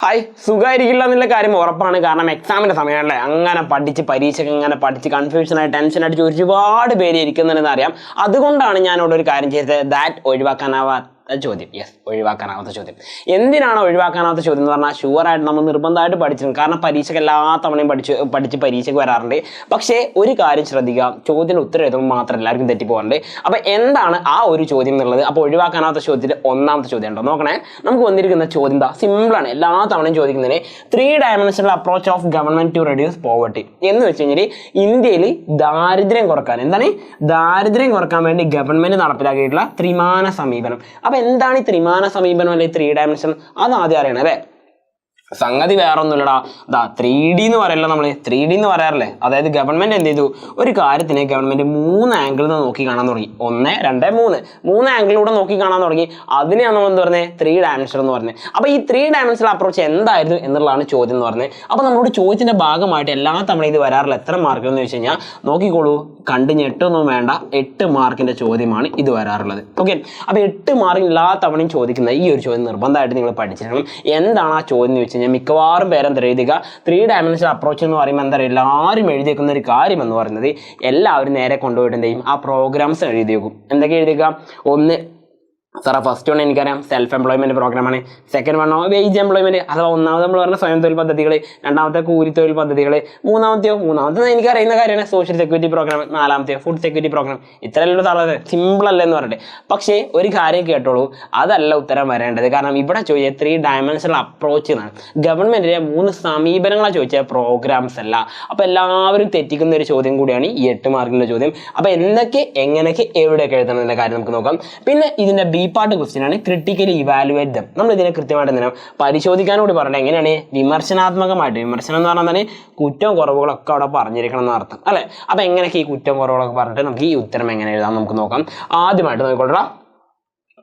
Hi സുഖമായിരിക്കില്ല എന്നുള്ള കാര്യം ഉറപ്പാണ്. കാരണം എക്സാമിൻ്റെ സമയമല്ലേ, അങ്ങനെ പഠിച്ച് പരീക്ഷയ്ക്ക് അങ്ങനെ പഠിച്ച് കൺഫ്യൂഷനായി ടെൻഷനായിട്ട് ഒരുപാട് പേര് ഇരിക്കുന്നുണ്ടെന്ന് അറിയാം. അതുകൊണ്ടാണ് ഞാനിവിടെ ഒരു കാര്യം ചെയ്തത്, ദാറ്റ് ഒഴിവാക്കാനാവാത്ത ചോദ്യം. യെസ്, ഒഴിവാക്കാനാവാത്ത ചോദ്യം. എന്തിനാണ് ഒഴിവാക്കാനാവാത്ത ചോദ്യം എന്ന് പറഞ്ഞാൽ, ഷുവറായിട്ട് നമ്മൾ നിർബന്ധമായിട്ട് പഠിച്ചിട്ടുണ്ട്. കാരണം പരീക്ഷയ്ക്ക് എല്ലാ തവണയും പഠിച്ച് പരീക്ഷയ്ക്ക് വരാറുണ്ട്. പക്ഷേ ഒരു കാര്യം ശ്രദ്ധിക്കുക, ചോദ്യത്തിന് ഉത്തരം എഴുതുമ്പോൾ മാത്രം എല്ലാവർക്കും തെറ്റിപ്പോകാറുണ്ട്. അപ്പോൾ എന്താണ് ആ ഒരു ചോദ്യം എന്നുള്ളത്? അപ്പോൾ ഒഴിവാക്കാനാവാത്ത ചോദ്യത്തിൽ ഒന്നാമത്തെ ചോദ്യം ഉണ്ടോ നോക്കണേ. നമുക്ക് വന്നിരിക്കുന്ന ചോദ്യം എന്താ, സിമ്പിളാണ്, എല്ലാ തവണയും ചോദിക്കുന്നതിന് 3 dimensional approach of government to reduce poverty എന്ന് വെച്ച് കഴിഞ്ഞാൽ, ഇന്ത്യയിൽ ദാരിദ്ര്യം കുറക്കാൻ, എന്താണ് ദാരിദ്ര്യം കുറക്കാൻ വേണ്ടി ഗവൺമെന്റ് നടപ്പിലാക്കിയിട്ടുള്ള ത്രിമാന സമീപനം. അപ്പോൾ എന്താണ് ഈ ത്രിമാന സമീപനം അല്ലെങ്കിൽ 3 dimension? അത് ആദ്യം അറിയണം അല്ലേ. സംഗതി വേറെ ഒന്നുമില്ലടാ, 3D എന്ന് പറയല്ലോ, നമ്മൾ 3D എന്ന് പറയാറില്ലേ. അതായത് ഗവൺമെന്റ് എന്ത് ചെയ്തു, ഒരു കാര്യത്തിനെ ഗവൺമെന്റ് 3 ആംഗിളിൽ നിന്ന് നോക്കി കാണാൻ തുടങ്ങി. 1, 2, 3 ആംഗിളിലൂടെ നോക്കി കാണാൻ തുടങ്ങി. അതിനെയാണ് നമ്മൾ എന്ത് പറഞ്ഞത്, 3 dimension എന്ന് പറഞ്ഞത്. അപ്പോൾ ഈ 3 dimensional അപ്രോച്ച് എന്തായിരുന്നു എന്നുള്ളതാണ് ചോദ്യം എന്ന് പറഞ്ഞത്. അപ്പോൾ നമ്മളോട് ചോദ്യത്തിന്റെ ഭാഗമായിട്ട് എല്ലാ തവണ ഇത് വരാറില്ല. എത്ര മാർക്ക് എന്ന് വെച്ച് കഴിഞ്ഞാൽ നോക്കിക്കോളൂ, കണ്ട് ഞെട്ടൊന്നും വേണ്ട, 8 മാർക്കിന്റെ ചോദ്യമാണ് ഇത് വരാറുള്ളത്. ഓക്കെ, അപ്പോൾ 8 മാർക്ക് എല്ലാ തവണയും ചോദിക്കുന്ന ഈ ഒരു ചോദ്യം നിർബന്ധമായിട്ട് നിങ്ങൾ പഠിച്ചിരിക്കണം. എന്താണ് ആ ചോദ്യം എന്ന് വെച്ച് കഴിഞ്ഞാൽ, മിക്കവാറും പേരെന്താ എഴുതുക, 3 dimensional അപ്രോച്ച് എന്ന് പറയുമ്പോൾ എന്താ പറയുക, എല്ലാവരും എഴുതിയേക്കുന്ന ഒരു കാര്യം എന്ന് പറയുന്നത്, എല്ലാവരും നേരെ കൊണ്ടുപോയിട്ട് എന്ത് ചെയ്യും, ആ പ്രോഗ്രാംസ് എഴുതി വെക്കും. എന്തൊക്കെ എഴുതിയേക്കാം? ഒന്ന് സാറേ, ഫസ്റ്റ് വൺ എനിക്കറിയാം സെൽഫ് എംപ്ലോയ്മെന്റ് പ്രോഗ്രാമാണ്. സെക്കൻഡ് വൺ വേജ് എംപ്ലോയ്മെന്റ്, അഥവാ ഒന്നാമത് നമ്മൾ പറഞ്ഞ സ്വയം തൊഴിൽ പദ്ധതികൾ, രണ്ടാമത്തെ കൂലി തൊഴിൽ പദ്ധതികൾ, മൂന്നാമത്തെ എനിക്കറിയുന്ന കാര്യമാണ് സോഷ്യൽ സെക്യൂരിറ്റി പ്രോഗ്രാം, നാലാമത്തെ ഫുഡ് സെക്യൂരിറ്റി പ്രോഗ്രാം. ഇത്രയല്ലോ സാറേ, സിമ്പിൾ അല്ലേ എന്ന് പറഞ്ഞിട്ട്. പക്ഷേ ഒരു കാര്യം കേട്ടോളൂ, അതല്ല ഉത്തരം വരേണ്ടത്. കാരണം ഇവിടെ ചോദിച്ച 3 dimensional അപ്രോച്ച് എന്നാണ്. ഗവൺമെന്റിന്റെ 3 സമീപനങ്ങളാണ് ചോദിച്ച, പ്രോഗ്രാംസ് അല്ല. അപ്പോൾ എല്ലാവരും തെറ്റിക്കുന്ന ഒരു ചോദ്യം കൂടിയാണ് ഈ 8 മാർക്കിന്റെ ചോദ്യം. അപ്പോൾ എന്തൊക്കെ എങ്ങനെയൊക്കെ എവിടെയൊക്കെ എഴുതണം എന്ന കാര്യം നമുക്ക് നോക്കാം. പിന്നെ ഇതിന്റെ ബി പാർട്ട് ക്വസ്റ്റ്യൻ ആണ്, ക്രിട്ടിക്കലി ഇവാലുവേറ്റ് ദം. നമ്മൾ ഇതിനെ കൃത്യമായിട്ട് എന്തിനാണ് പരിശോധിക്കാനോട് പറഞ്ഞത്, എങ്ങനെയാണ് വിമർശനാത്മകമായിട്ട്. വിമർശനം എന്ന് പറഞ്ഞാൽ തന്നെ കുറ്റവും കുറവുകളൊക്കെ അവിടെ പറഞ്ഞിരിക്കണം എന്ന് അർത്ഥം അല്ലേ. അപ്പോൾ എങ്ങനെയൊക്കെ ഈ കുറ്റവും കുറവുകളൊക്കെ പറഞ്ഞിട്ട് നമുക്ക് ഈ ഉത്തരം എങ്ങനെ എഴുതാം നമുക്ക് നോക്കാം. ആദ്യമായിട്ട് നോക്കിക്കൊള്ളാം,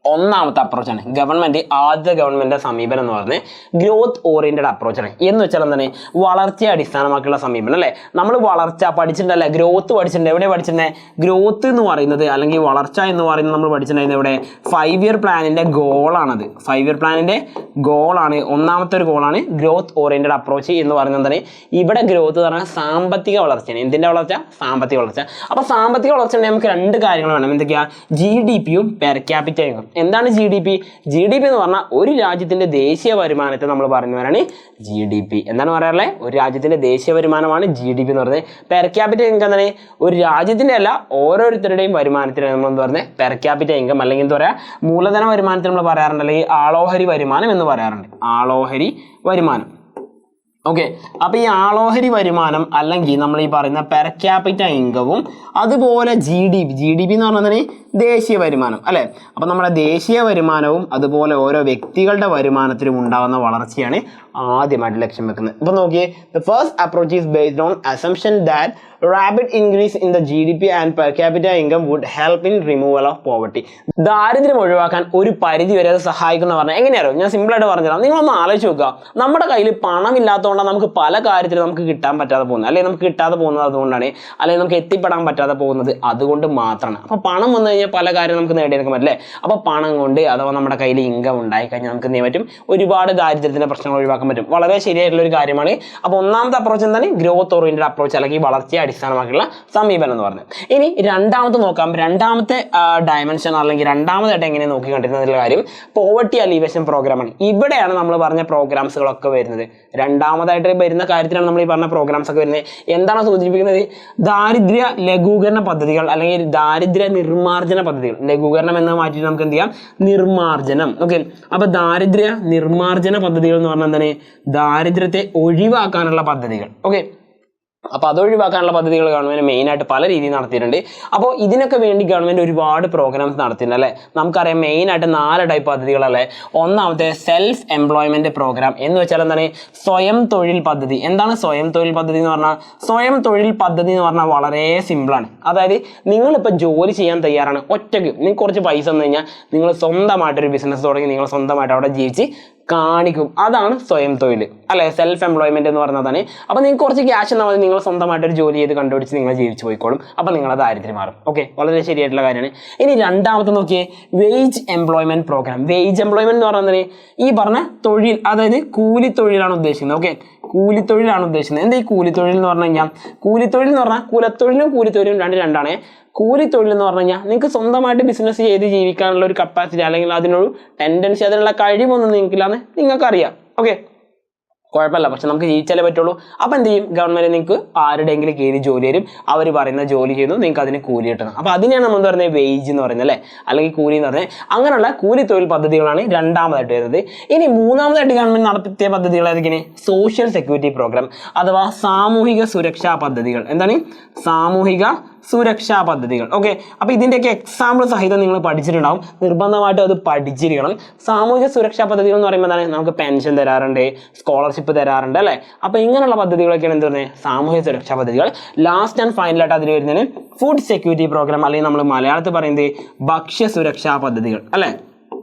ഒന്നാമത്തെ അപ്രോച്ചാണ് ഗവൺമെന്റ്, ആദ്യ ഗവൺമെന്റിന്റെ സമീപനം എന്ന് പറഞ്ഞത് ഗ്രോത്ത് ഓറിയന്റഡ് അപ്രോച്ചാണ്. എന്ന് വെച്ചാൽ എന്താണ്, വളർച്ചയെ അടിസ്ഥാനമാക്കിയുള്ള സമീപനം അല്ലേ. നമ്മൾ വളർച്ച പഠിച്ചിട്ടുണ്ടല്ലേ, ഗ്രോത്ത് പഠിച്ചിട്ടുണ്ട്. എവിടെ പഠിച്ചിട്ടുണ്ടേ, ഗ്രോത്ത് എന്ന് പറയുന്നത് അല്ലെങ്കിൽ വളർച്ച എന്ന് പറയുന്നത് നമ്മൾ പഠിച്ചിട്ടുണ്ടായിരുന്നത് ഇവിടെ 5 year പ്ലാനിന്റെ ഗോളാണത്. 5 year പ്ലാനിന്റെ ഗോളാണ്, ഒന്നാമത്തെ ഒരു ഗോളാണ് ഗ്രോത്ത് ഓറിയന്റഡ് അപ്രോച്ച് എന്ന് പറയുന്നത്. എന്താണ് ഇവിടെ ഗ്രോത്ത് എന്ന് പറഞ്ഞാൽ സാമ്പത്തിക വളർച്ചയാണ്. എന്തിന്റെ വളർച്ച? സാമ്പത്തിക വളർച്ച. അപ്പോൾ സാമ്പത്തിക വളർച്ച നമുക്ക് 2 കാര്യങ്ങൾ വേണം. എന്തൊക്കെയാ? GDP യും പെർ ക്യാപിറ്റ ഇൻകം. എന്താണ് GDP? GDP എന്ന് പറഞ്ഞാൽ ഒരു രാജ്യത്തിന്റെ ദേശീയ വരുമാനത്തെ നമ്മൾ പറയുന്നവരാണ് GDP. എന്താണ് പറയാറുള്ളത്? ഒരു രാജ്യത്തിന്റെ ദേശീയ വരുമാനമാണ് GDP എന്ന് പറയുന്നത്. പെർ ക്യാപിറ്റ ഇൻകം എന്താണ്, ഒരു രാജ്യത്തിന്റെ അല്ല, ഓരോരുത്തരുടെയും വരുമാനത്തിന് നമ്മൾ എന്ന് പറയുന്നത് പെർ ക്യാപിറ്റ ഇൻകം, അല്ലെങ്കിൽ എന്താ പറയുക, മൂലധന വരുമാനത്തിന് നമ്മൾ പറയാറുണ്ട്, അല്ലെങ്കിൽ ആളോഹരി വരുമാനം എന്ന് പറയാറുണ്ട്. ആളോഹരി വരുമാനം. ഓക്കെ, അപ്പോൾ ഈ ആളോഹരി വരുമാനം അല്ലെങ്കിൽ നമ്മൾ ഈ പറയുന്ന പെർ ക്യാപിറ്റ ഇൻകവും അതുപോലെ GDP എന്ന് പറഞ്ഞാൽ ദേശീയ വരുമാനം അല്ലേ. അപ്പോൾ നമ്മുടെ ദേശീയ വരുമാനവും അതുപോലെ ഓരോ വ്യക്തികളുടെ വരുമാനത്തിലും ഉണ്ടാകുന്ന വളർച്ചയാണ് ആദ്യമായിട്ട് ലക്ഷ്യം വെക്കുന്നത്. അപ്പോൾ നോക്കിയേ, the first approach is based on assumption that rapid increase in the GDP and per capita income would help in removal of poverty. ദാരിദ്ര്യം ഒഴിവാക്കാൻ ഒരു പരിധി വരെ അത് സഹായിക്കുന്ന പറഞ്ഞാൽ എങ്ങനെയാണോ, ഞാൻ സിമ്പിളായിട്ട് പറഞ്ഞുതരാം. നിങ്ങളൊന്ന് ആലോചിച്ച് നോക്കുക, നമ്മുടെ കയ്യിൽ പണം ഇല്ലാത്തതുകൊണ്ടാണ് നമുക്ക് പല കാര്യത്തിലും നമുക്ക് കിട്ടാൻ പറ്റാതെ പോകുന്നത്, അല്ലെങ്കിൽ നമുക്ക് കിട്ടാതെ പോകുന്നത് അതുകൊണ്ടാണ്, അല്ലെങ്കിൽ നമുക്ക് എത്തിപ്പെടാൻ പറ്റാതെ പോകുന്നത് അതുകൊണ്ട് മാത്രമാണ്. അപ്പോൾ പണം വന്നു കഴിഞ്ഞാൽ പല കാര്യം നമുക്ക് നേടിയെടുക്കാൻ പറ്റില്ലേ. അപ്പോൾ പണം കൊണ്ട് അഥവാ നമ്മുടെ കയ്യിൽ ഇൻകം ഉണ്ടായി കഴിഞ്ഞാൽ നമുക്ക് എന്ത് ചെയ്യാൻ പറ്റും, ഒരുപാട് ദാരിദ്ര്യത്തിന്റെ പ്രശ്നങ്ങൾ ഒഴിവാക്കാൻ പറ്റും. വളരെ ശരിയായിട്ടുള്ള ഒരു കാര്യമാണ്. അപ്പോൾ ഒന്നാമത്തെ അപ്രോച്ച് എന്താണ്, ഗ്രോത്ത് ഓറിയന്റഡ് അപ്രോച്ച് അല്ലെങ്കിൽ വളർച്ചയെ അടിസ്ഥാനമാക്കിയുള്ള സമീപനം എന്ന് പറഞ്ഞത്. ഇനി രണ്ടാമത്തെ നോക്കാം. രണ്ടാമത്തെ ഡയമെൻഷൻ അല്ലെങ്കിൽ രണ്ടാമതായിട്ട് എങ്ങനെ നോക്കി കണ്ടിരുന്നതിലുള്ള കാര്യം പോവർട്ടി അലീവേഷൻ പ്രോഗ്രാമാണ്. ഇവിടെയാണ് നമ്മൾ പറഞ്ഞ പ്രോഗ്രാംസുകളൊക്കെ വരുന്നത്. രണ്ടാമതായിട്ട് വരുന്ന കാര്യത്തിലാണ് നമ്മൾ ഈ പറഞ്ഞ പ്രോഗ്രാംസ് ഒക്കെ വരുന്നത്. എന്താണ് സൂചിപ്പിക്കുന്നത്, ദാരിദ്ര്യ ലഘൂകരണ പദ്ധതികൾ അല്ലെങ്കിൽ ദാരിദ്ര്യ നിർമ്മാർജ്ജന പദ്ധതികൾ. ലഘൂകരണം എന്ന് മാറ്റിയിട്ട് നമുക്ക് എന്ത് ചെയ്യാം, നിർമ്മാർജ്ജനം. ഓക്കെ, അപ്പോൾ ദാരിദ്ര്യ നിർമ്മാർജ്ജന പദ്ധതികൾ എന്ന് പറഞ്ഞാൽ എന്താണ്, ദാരിദ്ര്യത്തെ ഒഴിവാക്കാനുള്ള പദ്ധതികൾ. ഓക്കെ, അപ്പോൾ അത് ഒഴിവാക്കാനുള്ള പദ്ധതികൾ ഗവൺമെന്റ് മെയിനായിട്ട് പല രീതിയിൽ നടത്തിയിട്ടുണ്ട്. അപ്പോൾ ഇതിനൊക്കെ വേണ്ടി ഗവൺമെന്റ് ഒരുപാട് പ്രോഗ്രാംസ് നടത്തിയിട്ടുണ്ട് അല്ലേ. നമുക്കറിയാം മെയിനായിട്ട് 4 ടൈപ്പ് പദ്ധതികളല്ലേ. ഒന്നാമത്തെ സെൽഫ് എംപ്ലോയ്മെന്റ് പ്രോഗ്രാം എന്ന് വെച്ചാൽ എന്താണ്, സ്വയം തൊഴിൽ പദ്ധതി. എന്താണ് സ്വയം തൊഴിൽ പദ്ധതി എന്ന് പറഞ്ഞാൽ? സ്വയം തൊഴിൽ പദ്ധതി എന്ന് പറഞ്ഞാൽ വളരെ സിമ്പിളാണ്. അതായത് നിങ്ങളിപ്പോൾ ജോലി ചെയ്യാൻ തയ്യാറാണ്, ഒറ്റയ്ക്ക് നിങ്ങൾക്ക് കുറച്ച് പൈസ തന്നു കഴിഞ്ഞാൽ നിങ്ങൾ സ്വന്തമായിട്ടൊരു ബിസിനസ് തുടങ്ങി നിങ്ങൾ സ്വന്തമായിട്ട് അവിടെ ജീവിച്ച് കാണിക്കും. അതാണ് സ്വയം തൊഴിൽ അല്ലെ, സെൽഫ് എംപ്ലോയ്മെന്റ് എന്ന് പറയുന്നതാണ്. അപ്പോൾ നിങ്ങൾക്ക് കുറച്ച് ക്യാഷ് എന്നാൽ മതി, നിങ്ങൾ സ്വന്തമായിട്ട് ഒരു ജോലി ചെയ്ത് കണ്ടുപിടിച്ച് നിങ്ങൾ ജീവിച്ചു പോയിക്കോളും. അപ്പോൾ നിങ്ങളെ ദാരിദ്ര്യം മാറും. ഓക്കെ, വളരെ ശരിയായിട്ടുള്ള കാര്യമാണ്. ഇനി രണ്ടാമത്തെ നോക്കിയേ, wage employment programme. Wage employment എന്ന് പറയുന്നത് ഈ പറഞ്ഞ തൊഴിൽ, അതായത് കൂലിത്തൊഴിലാണ് ഉദ്ദേശിക്കുന്നത്. ഓക്കെ, കൂലിത്തൊഴിലാണ് ഉദ്ദേശിക്കുന്നത്. എന്താ ഈ കൂലിത്തൊഴിൽ എന്ന് പറഞ്ഞു കഴിഞ്ഞാൽ? കൂലിത്തൊഴിൽ എന്ന് പറഞ്ഞാൽ കുലത്തൊഴിലും കൂലിത്തൊഴിലും രണ്ടാണ്. കൂലിത്തൊഴിൽ എന്ന് പറഞ്ഞു കഴിഞ്ഞാൽ നിങ്ങൾക്ക് സ്വന്തമായിട്ട് ബിസിനസ് ചെയ്ത് ജീവിക്കാനുള്ള ഒരു കപ്പാസിറ്റി അല്ലെങ്കിൽ അതിനൊരു ടെൻഡൻസി, അതിനുള്ള കഴിവൊന്നും നിങ്ങൾക്കില്ലാന്ന് നിങ്ങൾക്കറിയാം. ഓക്കെ, കുഴപ്പമില്ല, പക്ഷെ നമുക്ക് ജീവിച്ചാലേ പറ്റുള്ളൂ. അപ്പം എന്ത് ചെയ്യും? ഗവൺമെന്റ് നിങ്ങൾക്ക് ആരുടെയെങ്കിലും കീഴിൽ ജോലി തരും, അവർ പറയുന്ന ജോലി ചെയ്യുന്നു, നിങ്ങൾക്ക് അതിന് കൂലി കിട്ടണം. അപ്പോൾ അതിനെയാണ് നമ്മൾ എന്താ പറയുന്നത്? വെയ്ജ് എന്ന് പറയുന്നത് അല്ലേ, അല്ലെങ്കിൽ കൂലി എന്ന് പറയുന്നത്. അങ്ങനെയുള്ള കൂലി തൊഴിൽ പദ്ധതികളാണ് രണ്ടാമതായിട്ട് വരുന്നത്. ഇനി മൂന്നാമതായിട്ട് ഗവൺമെന്റ് നടത്തിയ പദ്ധതികൾ ഏതൊക്കെയാണ്? സോഷ്യൽ സെക്യൂരിറ്റി പ്രോഗ്രാം അഥവാ സാമൂഹിക സുരക്ഷാ പദ്ധതികൾ. എന്താണ്? സാമൂഹിക സുരക്ഷാ പദ്ധതികൾ. ഓക്കെ, അപ്പോൾ ഇതിൻ്റെയൊക്കെ എക്സാമ്പിൾ സഹിതം നിങ്ങൾ പഠിച്ചിട്ടുണ്ടാവും, നിർബന്ധമായിട്ടും അത് പഠിച്ചിരിക്കണം. സാമൂഹിക സുരക്ഷാ പദ്ധതികൾ എന്ന് പറയുമ്പോൾ എന്താണ്? നമുക്ക് പെൻഷൻ തരാറുണ്ട്, സ്കോളർഷിപ്പ് തരാറുണ്ട് അല്ലേ. അപ്പോൾ ഇങ്ങനെയുള്ള പദ്ധതികളൊക്കെയാണ് എന്ത് പറയുന്നത്? സാമൂഹിക സുരക്ഷാ പദ്ധതികൾ. ലാസ്റ്റ് ആൻഡ് ഫൈനലായിട്ട് അതിൽ വരുന്നതിന് ഫുഡ് സെക്യൂരിറ്റി പ്രോഗ്രാം, അല്ലെങ്കിൽ നമ്മൾ മലയാളത്തിൽ പറയുന്നത് ഭക്ഷ്യ സുരക്ഷാ പദ്ധതികൾ അല്ലേ.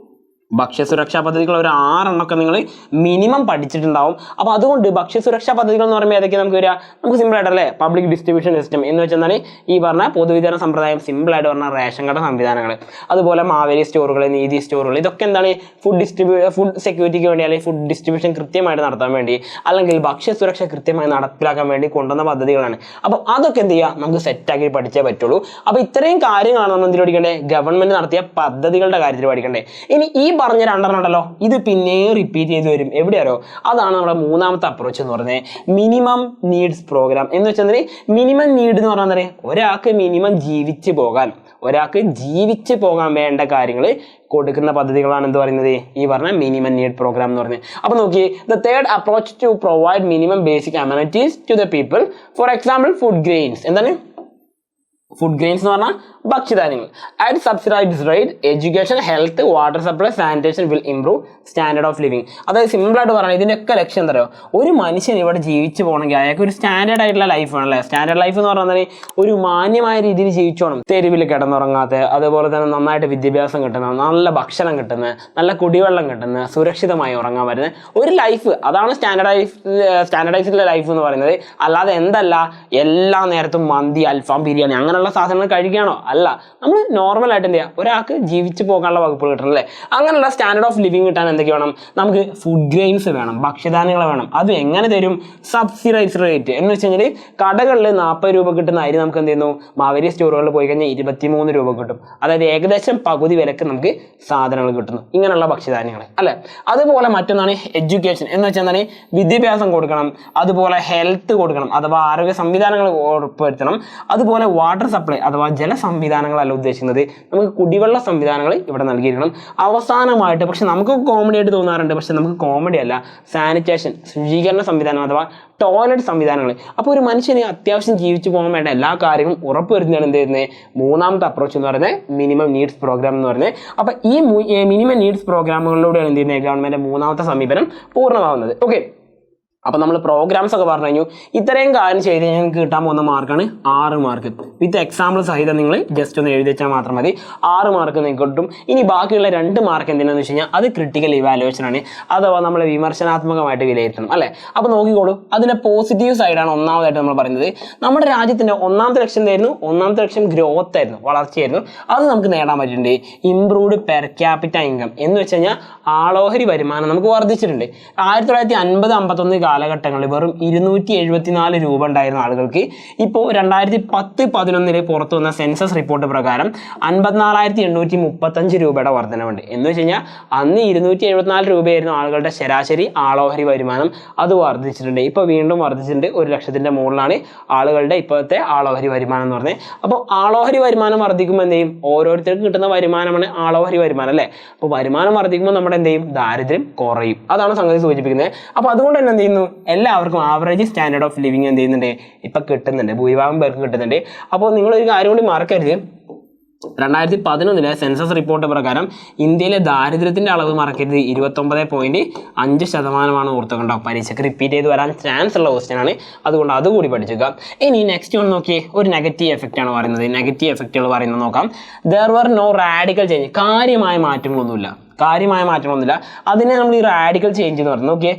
ഭക്ഷ്യസുരക്ഷാ പദ്ധതികൾ ഒരു 6 എണ്ണമൊക്കെ നിങ്ങൾ മിനിമം പഠിച്ചിട്ടുണ്ടാവും. അപ്പോൾ അതുകൊണ്ട് ഭക്ഷ്യസുരക്ഷാ പദ്ധതികൾ എന്ന് പറയുമ്പോൾ ഏതൊക്കെ നമുക്ക് വരിക? നമുക്ക് സിമ്പിൾ ആയിട്ടല്ലേ, പബ്ലിക് ഡിസ്ട്രിബ്യൂഷൻ സിസ്റ്റം എന്ന് വെച്ചാൽ ഈ പറഞ്ഞ പൊതുവിതരണ സമ്പ്രദായം, സിമ്പിളായിട്ട് പറഞ്ഞ റേഷൻ കട സംവിധാനങ്ങൾ, അതുപോലെ മാവേലി സ്റ്റോറുകൾ, നീതി സ്റ്റോറുകൾ, ഇതൊക്കെ എന്താണ്? ഫുഡ് സെക്യൂരിറ്റിക്ക് വേണ്ടി അല്ലെങ്കിൽ ഫുഡ് ഡിസ്ട്രിബ്യൂഷൻ കൃത്യമായിട്ട് നടത്താൻ വേണ്ടി അല്ലെങ്കിൽ ഭക്ഷ്യസുരക്ഷ കൃത്യമായി നടപ്പിലാക്കാൻ വേണ്ടി കൊണ്ടുവന്ന പദ്ധതികളാണ്. അപ്പോൾ അതൊക്കെ എന്ത് ചെയ്യുക? നമുക്ക് സെറ്റാക്കി പഠിച്ചേ പറ്റുള്ളൂ. അപ്പോൾ ഇത്രയും കാര്യങ്ങളാണ് നമ്മൾ എന്തിൽ പഠിക്കേണ്ടത്? ഗവൺമെന്റ് നടത്തിയ പദ്ധതികളുടെ കാര്യത്തിൽ പഠിക്കേണ്ടത്. ഇനി ഈ പറഞ്ഞ 2 ഉണ്ടല്ലോ, ഇത് പിന്നെ റിപ്പീറ്റ് ചെയ്ത് വരും. എവിടെയാണോ? അതാണ് നമ്മുടെ മൂന്നാമത്തെ അപ്രോച്ച് എന്ന് പറയുന്നത്, മിനിമം നീഡ്സ് പ്രോഗ്രാം. എന്ന് വെച്ചാൽ മിനിമം നീഡ് എന്ന് പറഞ്ഞാൽ ഒരാൾക്ക് മിനിമം ജീവിച്ച് പോകാൻ വേണ്ട കാര്യങ്ങൾ കൊടുക്കുന്ന പദ്ധതികളാണ് എന്ത് പറയുന്നത്? ഈ പറഞ്ഞ മിനിമം നീഡ് പ്രോഗ്രാം എന്ന് പറയുന്നത്. അപ്പോൾ നോക്കി, the third approach to provide minimum basic amenities to the people. For example, food grains. എന്താണ് ഫുഡ് ഗ്രെയിൻസ് എന്ന് പറഞ്ഞാൽ? ഭക്ഷ്യധാന്യങ്ങൾ. At subsidised rate education, health, water supply, sanitation will improve standard of living. അതായത് സിമ്പിളായിട്ട് പറയുന്നത് ഇതിൻ്റെയൊക്കെ ലക്ഷ്യം എന്താ പറയുക? ഒരു മനുഷ്യൻ ഇവിടെ ജീവിച്ച് പോകണമെങ്കിൽ അയാൾക്ക് ഒരു സ്റ്റാൻഡേർഡ് ആയിട്ടുള്ള ലൈഫ് വേണമല്ലേ. സ്റ്റാൻഡേർഡ് ലൈഫ് എന്ന് പറഞ്ഞാൽ ഒരു മാന്യമായ രീതിയിൽ ജീവിച്ചോണം. തെരുവിൽ കിടന്നുറങ്ങാത്ത, അതുപോലെ തന്നെ നന്നായിട്ട് വിദ്യാഭ്യാസം കിട്ടുന്ന, നല്ല ഭക്ഷണം കിട്ടുന്ന, നല്ല കുടിവെള്ളം കിട്ടുന്ന, സുരക്ഷിതമായി ഉറങ്ങാൻ പറ്റുന്ന ഒരു ലൈഫ്. അതാണ് സ്റ്റാൻഡേർഡൈസ്ഡ് ലൈഫ് എന്ന് പറയുന്നത്. അല്ലാതെ എന്തല്ല എല്ലാ നേരത്തും മന്തി, അൽഫാം, ബിരിയാണി അങ്ങനെയുള്ള സാധനങ്ങൾ കഴിക്കുകയാണോ? അല്ല. നമ്മൾ നോർമലായിട്ട് എന്ത് ചെയ്യുക? ഒരാൾക്ക് ജീവിച്ച് പോകാനുള്ള വകുപ്പുകൾ കിട്ടണം അല്ലേ. അങ്ങനെയുള്ള സ്റ്റാൻഡേർഡ് ഓഫ് ലിവിങ് കിട്ടാൻ എന്തൊക്കെ വേണം? നമുക്ക് ഫുഡ് ഗ്രെയിൻസ് വേണം, ഭക്ഷ്യധാന്യങ്ങൾ വേണം. അത് എങ്ങനെ തരും? സബ്സിഡൈസ്ഡ് റേറ്റ് എന്ന് വെച്ച് കഴിഞ്ഞാൽ കടകളിൽ 40 രൂപ കിട്ടുന്ന അരി നമുക്ക് എന്ത് ചെയ്യുന്നു? മാവേലി സ്റ്റോറുകളിൽ പോയി കഴിഞ്ഞാൽ 23 രൂപ കിട്ടും. അതായത് ഏകദേശം പകുതി വിലക്ക് നമുക്ക് സാധനങ്ങൾ കിട്ടുന്നു. ഇങ്ങനെയുള്ള ഭക്ഷ്യധാന്യങ്ങൾ അല്ലേ. അതുപോലെ മറ്റൊന്നാണ് എഡ്യൂക്കേഷൻ എന്ന് വെച്ചാൽ എന്താണ്? വിദ്യാഭ്യാസം കൊടുക്കണം, അതുപോലെ ഹെൽത്ത് കൊടുക്കണം അഥവാ ആരോഗ്യ സംവിധാനങ്ങൾ ഉറപ്പുവരുത്തണം, അതുപോലെ വാട്ടർ സപ്ലൈ അഥവാ ജല സംവിധാനങ്ങളല്ല ഉദ്ദേശിക്കുന്നത്, നമുക്ക് കുടിവെള്ള സംവിധാനങ്ങൾ ഇവിടെ നൽകിയിരിക്കണം. അവസാനമായിട്ട്, പക്ഷെ നമുക്ക് കോമഡി ആയിട്ട് തോന്നാറുണ്ട്, പക്ഷെ നമുക്ക് കോമഡി അല്ല, സാനിറ്റേഷൻ, ശുചീകരണ സംവിധാനം അഥവാ ടോയ്ലറ്റ് സംവിധാനങ്ങൾ. അപ്പോൾ ഒരു മനുഷ്യന് അത്യാവശ്യം ജീവിച്ചു പോകാൻ വേണ്ട എല്ലാ കാര്യങ്ങളും ഉറപ്പുവരുത്തുന്നതാണ് എന്ത് ചെയ്യുന്നത്? മൂന്നാമത്തെ അപ്രോച്ച് എന്ന് പറയുന്നത് മിനിമം നീഡ്സ് പ്രോഗ്രാം എന്ന് പറയുന്നത്. അപ്പോൾ ഈ മിനിമം നീഡ്സ് പ്രോഗ്രാമുകളിലൂടെയാണ് എന്ത് ചെയ്യുന്നത്? ഗവൺമെന്റ് മൂന്നാമത്തെ സമീപനം പൂർണ്ണമാവുന്നത്. ഓക്കെ, അപ്പോൾ നമ്മൾ പ്രോഗ്രാംസ് ഒക്കെ പറഞ്ഞു കഴിഞ്ഞു. ഇത്രയും കാര്യം ചെയ്ത് ഞങ്ങൾക്ക് കിട്ടാൻ പോകുന്ന മാർക്കാണ് 6 മാർക്ക്. വിത്ത് എക്സാമ്പിൾ സഹിതം നിങ്ങൾ ജസ്റ്റ് ഒന്ന് എഴുതി വെച്ചാൽ മാത്രം മതി. 6 മാർക്ക് നിങ്ങൾക്ക് കിട്ടും. ഇനി ബാക്കിയുള്ള 2 മാർക്ക് എന്തിനാന്ന് വെച്ച് കഴിഞ്ഞാൽ അത് ക്രിട്ടിക്കൽ ഇവാലുവേഷൻ ആണ്, അഥവാ നമ്മൾ വിമർശനാത്മകമായിട്ട് വിലയിരുത്തണം അല്ലേ. അപ്പോൾ നോക്കിക്കോളൂ, അതിൻ്റെ പോസിറ്റീവ് സൈഡാണ് ഒന്നാമതായിട്ട് നമ്മൾ പറയുന്നത്. നമ്മുടെ രാജ്യത്തിൻ്റെ ഒന്നാമത്തെ ലക്ഷ്യം എന്തായിരുന്നു? ഒന്നാമത്തെ ലക്ഷ്യം ഗ്രോത്ത് ആയിരുന്നു, വളർച്ചയായിരുന്നു. അത് നമുക്ക് നേടാൻ പറ്റിയിട്ടുണ്ട്. ഇംപ്രൂവ്ഡ് പെർ ക്യാപിറ്റ ഇൻകം എന്ന് വെച്ച് കഴിഞ്ഞാൽ ആളോഹരി വരുമാനം നമുക്ക് വർദ്ധിച്ചിട്ടുണ്ട്. 1950-51 കാലഘട്ടങ്ങളിൽ വെറും 274 രൂപ ഉണ്ടായിരുന്ന ആളുകൾക്ക് ഇപ്പോൾ 2010-11 പുറത്തു വന്ന സെൻസസ് റിപ്പോർട്ട് പ്രകാരം 54,835 രൂപയുടെ വർധനവുണ്ട്. എന്ന് വെച്ച് കഴിഞ്ഞാൽ അന്ന് 274 രൂപയായിരുന്നു ആളുകളുടെ ശരാശരി ആളോഹരി വരുമാനം. അത് വർദ്ധിച്ചിട്ടുണ്ട്, ഇപ്പോൾ വീണ്ടും വർദ്ധിച്ചിട്ടുണ്ട്. 1,00,000-ന്റെ മുകളിലാണ് ആളുകളുടെ ഇപ്പോഴത്തെ ആളോഹരി വരുമാനം എന്ന് പറഞ്ഞത്. അപ്പോൾ ആളോഹരി വരുമാനം വർദ്ധിക്കുമ്പോൾ എന്ത് ചെയ്യും? ഓരോരുത്തർക്കും കിട്ടുന്ന വരുമാനമാണ് ആളോഹരി വരുമാനം അല്ലേ. അപ്പോൾ വരുമാനം വർദ്ധിക്കുമ്പോൾ നമ്മുടെ എന്ത് ചെയ്യും? ദാരിദ്ര്യം കുറയും. അതാണ് സംഗതി സൂചിപ്പിക്കുന്നത്. അപ്പോൾ അതുകൊണ്ട് തന്നെ എന്ത് ചെയ്യുന്നു? എല്ലാവർക്കും ആവറേജ് സ്റ്റാൻഡേർഡ് ഓഫ് ലിവിങ് എന്ത് ചെയ്യുന്നുണ്ട്? ഇപ്പം കിട്ടുന്നുണ്ട്, ഭൂരിഭാഗം പേർക്ക് കിട്ടുന്നുണ്ട്. അപ്പോൾ നിങ്ങളൊരു കാര്യം കൂടി മറക്കരുത്, 2011 സെൻസസ് റിപ്പോർട്ട് പ്രകാരം ഇന്ത്യയിലെ ദാരിദ്ര്യത്തിൻ്റെ അളവ് മറക്കരുത് 29.5% ഓർത്തുകൊണ്ടോ. പരീക്ഷയ്ക്ക് റിപ്പീറ്റ് ചെയ്ത് വരാൻ ചാൻസ് ഉള്ള ക്വസ്റ്റ്യൻ ആണ്, അതുകൊണ്ട് അതുകൂടി പഠിച്ചേക്കാം. ഇനി നെക്സ്റ്റ് ഒന്ന് നോക്കിയേ, ഒരു നെഗറ്റീവ് എഫക്റ്റ് ആണ് പറയുന്നത്. നെഗറ്റീവ് എഫക്റ്റുകൾ പറയുന്നത് നോക്കാം. There were no radical change, കാര്യമായ മാറ്റങ്ങളൊന്നുമില്ല കാര്യമായ മാറ്റങ്ങളൊന്നുമില്ല. അതിനെ നമ്മൾ ഈ റാഡിക്കൽ ചേഞ്ച് എന്ന് പറയുന്നത്. ഓക്കെ,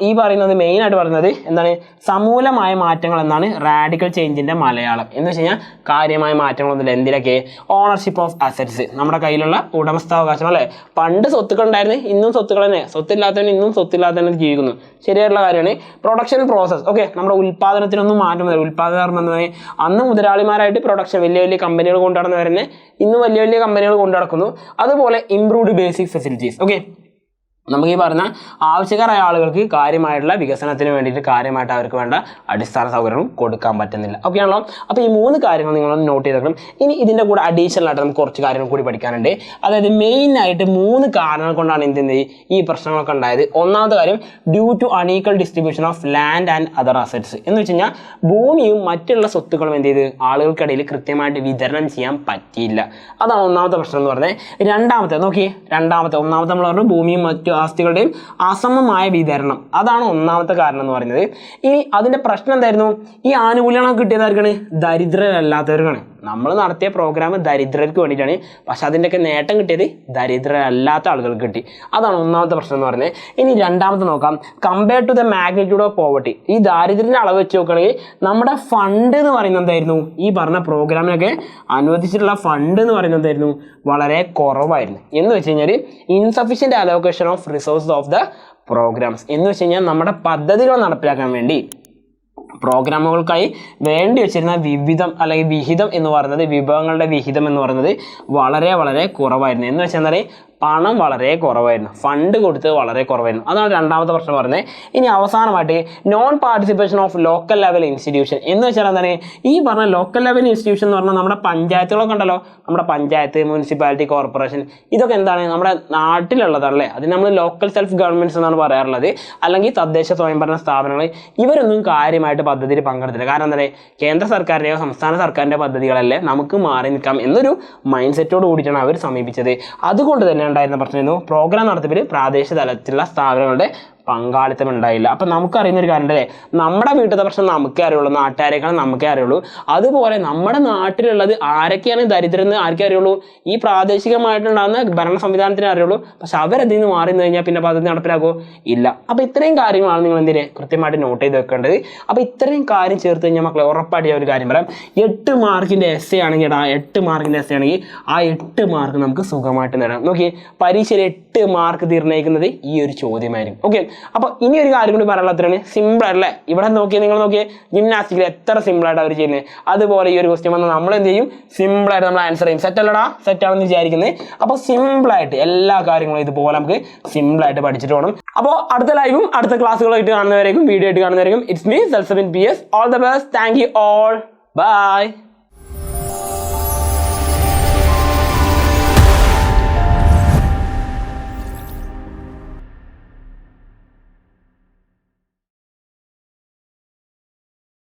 ഈ പറയുന്നത് മെയിനായിട്ട് പറയുന്നത് എന്താണ്, സമൂലമായ മാറ്റങ്ങൾ എന്നാണ് റാഡിക്കൽ ചേഞ്ചിൻ്റെ മലയാളം. എന്ന് വെച്ച് കഴിഞ്ഞാൽ കാര്യമായ മാറ്റങ്ങളൊന്നുമില്ല. എന്തിലൊക്കെ? ഓണർഷിപ്പ് ഓഫ് അസറ്റ്സ്, നമ്മുടെ കയ്യിലുള്ള ഉടമസ്ഥാവകാശം അല്ലേ. പണ്ട് സ്വത്തുക്കൾ ഉണ്ടായിരുന്നു, ഇന്നും സ്വത്തുക്കൾ തന്നെ. സ്വത്തില്ലാത്തവന് ഇന്നും സ്വത്തില്ലാത്തവന് ജീവിക്കുന്നു. ശരിയായിട്ടുള്ള കാര്യമാണ്. Production process. ഓക്കെ, നമ്മുടെ ഉൽപ്പാദനത്തിനൊന്നും മാറ്റം വരും. ഉൽപ്പാദനം എന്നതാണ് അന്ന് മുതലാളിമാരായിട്ട് പ്രൊഡക്ഷൻ വലിയ വലിയ കമ്പനികൾ കൊണ്ടുനടന്നവരെ ഇന്ന് വലിയ വലിയ കമ്പനികൾ കൊണ്ടു നടക്കുന്നു. അതുപോലെ ഇംപ്രൂവ്ഡ് ബേസിക് ഫെസിലിറ്റീസ്. ഓക്കെ, നമുക്ക് ഈ പറഞ്ഞ ആവശ്യക്കാരായ ആളുകൾക്ക് കാര്യമായിട്ടുള്ള വികസനത്തിന് വേണ്ടിയിട്ട് കാര്യമായിട്ട് അവർക്ക് വേണ്ട അടിസ്ഥാന സൗകര്യങ്ങളും കൊടുക്കാൻ പറ്റുന്നില്ല. ഓക്കെ ആണല്ലോ. അപ്പോൾ ഈ 3 കാര്യങ്ങൾ നിങ്ങളൊന്ന് നോട്ട് ചെയ്തേക്കണം. ഇനി ഇതിൻ്റെ കൂടെ അഡീഷണൽ ആയിട്ട് നമുക്ക് കുറച്ച് കാര്യങ്ങൾ കൂടി പഠിക്കാനുണ്ട്. അതായത് മെയിനായിട്ട് 3 കാരണങ്ങൾ കൊണ്ടാണ് ഈ പ്രശ്നങ്ങളൊക്കെ ഉണ്ടായത്. ഒന്നാമത്തെ കാര്യം, due to unequal distribution of land and other assets. എന്ന് വെച്ച് കഴിഞ്ഞാൽ ഭൂമിയും മറ്റുള്ള സ്വത്തുക്കളും എന്ത് ചെയ്ത് ആളുകൾക്കിടയിൽ കൃത്യമായിട്ട് വിതരണം ചെയ്യാൻ പറ്റിയില്ല. അതാണ് ഒന്നാമത്തെ പ്രശ്നം എന്ന് പറഞ്ഞത്. ഒന്നാമത്തെ നമ്മൾ പറഞ്ഞു ഭൂമിയും മറ്റു ആസ്തികളുടെയും അസമമായ വിതരണം. അതാണ് ഒന്നാമത്തെ കാരണം എന്ന് പറയുന്നത്. ഇനി അതിന്റെ പ്രശ്നം എന്തായിരുന്നു? ഈ ആനുകൂല്യങ്ങളൊക്കെ കിട്ടിയതാർക്കാണ്? ദരിദ്രരല്ലാത്തവർക്കാണ്. നമ്മൾ നടത്തിയ പ്രോഗ്രാം ദരിദ്രർക്ക് വേണ്ടിയിട്ടാണ്. പക്ഷെ അതിൻ്റെയൊക്കെ നേട്ടം കിട്ടിയത് ദരിദ്രരല്ലാത്ത ആളുകൾക്ക് കിട്ടി. അതാണ് ഒന്നാമത്തെ പ്രശ്നം എന്ന് പറയുന്നത്. ഇനി രണ്ടാമത്തെ നോക്കാം, compared to the magnitude of poverty. ഈ ദാരിദ്ര്യത്തിൻ്റെ അളവ് വെച്ച് നോക്കുകയാണെങ്കിൽ നമ്മുടെ ഫണ്ട് എന്ന് പറയുന്നത് എന്തായിരുന്നു? ഈ പറഞ്ഞ പ്രോഗ്രാമിനൊക്കെ അനുവദിച്ചിട്ടുള്ള ഫണ്ട് എന്ന് പറയുന്നത് എന്തായിരുന്നു? വളരെ കുറവായിരുന്നു. എന്ന് വെച്ച് കഴിഞ്ഞാൽ insufficient allocation of resources of the programmes. എന്ന് വെച്ച് കഴിഞ്ഞാൽ നമ്മുടെ പദ്ധതികൾ നടപ്പിലാക്കാൻ വേണ്ടി പ്രോഗ്രാമുകൾക്കായി വേണ്ടി വെച്ചിരുന്ന വിഹിതം എന്ന് പറയുന്നത്, വിഭവങ്ങളുടെ വിഹിതം എന്ന് പറയുന്നത് വളരെ വളരെ കുറവായിരുന്നു. എന്ന് വെച്ചാൽ പണം വളരെ കുറവായിരുന്നു, ഫണ്ട് കൊടുത്തത് വളരെ കുറവായിരുന്നു. അതാണ് രണ്ടാമത്തെ പ്രശ്നം പറയുന്നത്. ഇനി അവസാനമായിട്ട് non participation of local level institution. എന്ന് വെച്ചാൽ എന്താണ്? ഈ പറഞ്ഞ ലോക്കൽ ലെവൽ ഇൻസ്റ്റിറ്റ്യൂഷൻ എന്ന് പറഞ്ഞാൽ നമ്മുടെ പഞ്ചായത്തുകളൊക്കെ ഉണ്ടല്ലോ, നമ്മുടെ പഞ്ചായത്ത്, മുനിസിപ്പാലിറ്റി, കോർപ്പറേഷൻ, ഇതൊക്കെ എന്താണ്? നമ്മുടെ നാട്ടിലുള്ളതാണല്ലേ. അതിന് നമ്മൾ ലോക്കൽ സെൽഫ് ഗവൺമെൻറ്റ്സ് എന്നാണ് പറയാറുള്ളത്. അല്ലെങ്കിൽ തദ്ദേശ സ്വയംഭരണ സ്ഥാപനങ്ങൾ. ഇവരൊന്നും കാര്യമായിട്ട് പദ്ധതിയിൽ പങ്കെടുത്തില്ല. കാരണം എന്താണ്? കേന്ദ്ര സർക്കാരിൻ്റെയോ സംസ്ഥാന സർക്കാരിൻ്റെ പദ്ധതികളല്ലേ, നമുക്ക് മാറി നിൽക്കാം എന്നൊരു മൈൻഡ് സെറ്റോട് കൂടിയിട്ടാണ് അവർ സമീപിച്ചത്. അതുകൊണ്ട് തന്നെ ഉണ്ടായിരുന്ന പ്രശ്നം, പ്രോഗ്രാം നടത്തിപ്പിൽ പ്രാദേശിക തലത്തിലുള്ള സ്ഥാപനങ്ങളുടെ പങ്കാളിത്തം ഉണ്ടായില്ല. അപ്പം നമുക്കറിയുന്നൊരു കാര്യം ഉണ്ടല്ലേ, നമ്മുടെ വീട്ടിലത്തെ പ്രശ്നം നമുക്കേ അറിയുള്ളൂ, നാട്ടുകാരെക്കാളും നമുക്കേ അറിയുള്ളൂ. അതുപോലെ നമ്മുടെ നാട്ടിലുള്ളത് ആരൊക്കെയാണ് ദരിദ്രരെന്ന് ആർക്കേ അറിയുള്ളൂ? ഈ പ്രാദേശികമായിട്ടുണ്ടാകുന്ന ഭരണ സംവിധാനത്തിനെ അറിയുള്ളൂ. പക്ഷെ അവരതിൽ നിന്ന് മാറി നിന്ന് കഴിഞ്ഞാൽ പിന്നെ പദ്ധതി നടപ്പിലാക്കുമോ? ഇല്ല. അപ്പോൾ ഇത്രയും കാര്യങ്ങളാണ് നിങ്ങൾ എന്തിന് കൃത്യമായിട്ട് നോട്ട് ചെയ്ത് വെക്കേണ്ടത്. അപ്പോൾ ഇത്രയും കാര്യം ചേർത്ത് കഴിഞ്ഞാൽ മക്കളെ ഉറപ്പായിട്ട് ഞാൻ ഒരു കാര്യം പറയാം. 8 മാർക്കിൻ്റെ എസ്സേ ആണെങ്കിൽ ആ 8 മാർക്കിൻ്റെ എസ്സേ ആണെങ്കിൽ ആ 8 മാർക്ക് നമുക്ക് സുഖമായിട്ട് നേടാം. നോക്കി, പരീക്ഷയിൽ 8 മാർക്ക് നിർണ്ണയിക്കുന്നത് ഈ ഒരു ചോദ്യമായിരിക്കും. ഓക്കെ, അപ്പോൾ ഇനി ഒരു കാര്യം കൂടി പറയാനുള്ളതാണ്. സിമ്പിൾ ആയിട്ടല്ലേ, ഇവിടെ നിങ്ങൾ നോക്കിയേ ജിംനാസ്റ്റിക്കിൽ എത്ര സിമ്പിളായിട്ട് അവർ ചെയ്യുന്നത്. അതുപോലെ ഈ ഒരു ക്വസ്റ്റ്യൻ വന്നാൽ നമ്മൾ എന്ത് ചെയ്യും? സിമ്പിളായിട്ട് നമ്മൾ ആൻസർ ചെയ്യും. സെറ്റല്ലടാ, സെറ്റാണെന്ന് വിചാരിക്കുന്നത്. അപ്പോൾ സിമ്പിളായിട്ട് എല്ലാ കാര്യങ്ങളും ഇതുപോലെ നമുക്ക് സിമ്പിളായിട്ട് പഠിച്ചിട്ട് പോകണം. അപ്പോൾ അടുത്ത ലൈവും അടുത്ത ക്ലാസ്സുകളായിട്ട് കാണുന്നവരേക്കും, വീഡിയോ ആയിട്ട് കാണുന്നവരേക്കും, it's me Selsabin PS. All the best. Thank you all. By.